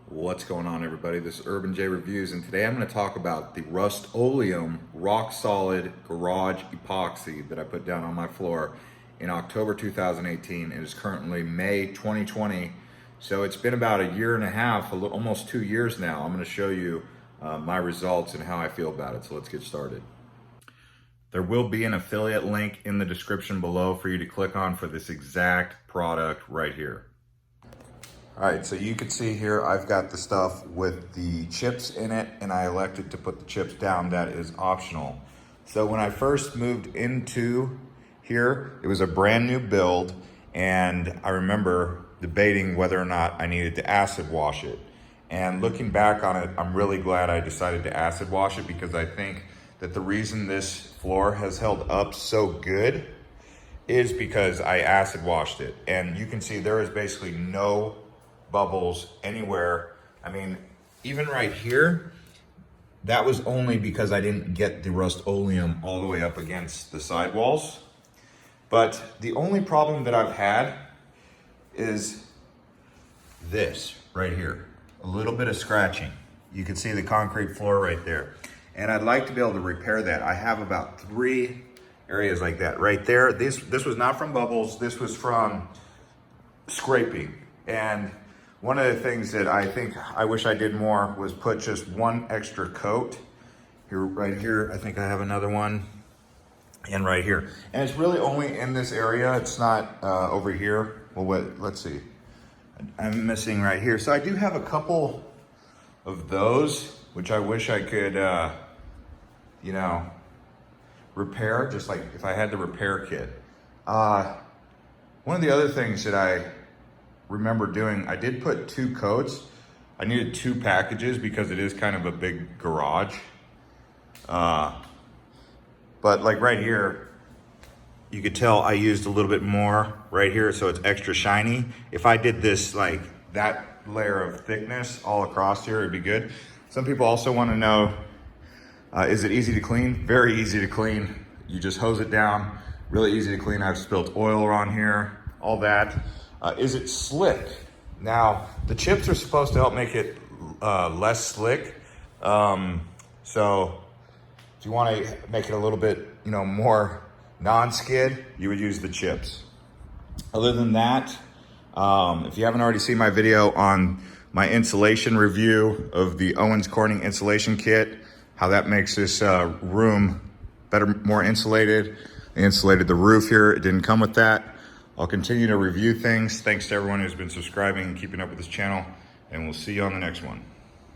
What's going on, everybody? This is Urban J Reviews, and today I'm going to talk about the Rust-Oleum rock solid garage epoxy that I put down on my floor in October 2018. It is currently May 2020, so it's been about a year and a half, almost 2 years now. I'm going to show you my results and how I feel about it, so let's get started. There will be an affiliate link in the description below for you to click on for this exact product right here. All right, so you can see here, I've got the stuff with the chips in it, and I elected to put the chips down. That is optional. So when I first moved into here, it was a brand new build, and I remember debating whether or not I needed to acid wash it. And looking back on it, I'm really glad I decided to acid wash it, because I think that the reason this floor has held up so good is because I acid washed it. And you can see there is basically no bubbles anywhere. I mean, even right here, that was only because I didn't get the Rust-Oleum all the way up against the sidewalls. But the only problem that I've had is this right here, a little bit of scratching. You can see the concrete floor right there. And I'd like to be able to repair that. I have about 3 areas like that right there. This was not from bubbles, this was from scraping. And one of the things that I wish I did more was put just one extra coat. Here, right here, I think I have another one, and right here. And it's really only in this area, it's not over here. Well, let's see. I'm missing right here. So I do have a couple of those, which I wish I could, repair, just like if I had the repair kit. One of the other things that I remember doing, I did put 2 coats. I needed 2 packages because it is kind of a big garage. But like right here, you could tell I used a little bit more right here, so it's extra shiny. If I did this like that layer of thickness all across here, it'd be good. Some people also want to know, is it easy to clean? Very easy to clean. You just hose it down, really easy to clean. I've spilled oil on here, all that. Is it slick? Now, the chips are supposed to help make it less slick. So if you want to make it a little bit, more non-skid, you would use the chips. Other than that, if you haven't already seen my video on my insulation review of the Owens Corning insulation kit, how that makes this room better, more insulated. I insulated the roof here. It didn't come with that. I'll continue to review things. Thanks to everyone who's been subscribing and keeping up with this channel, and we'll see you on the next one.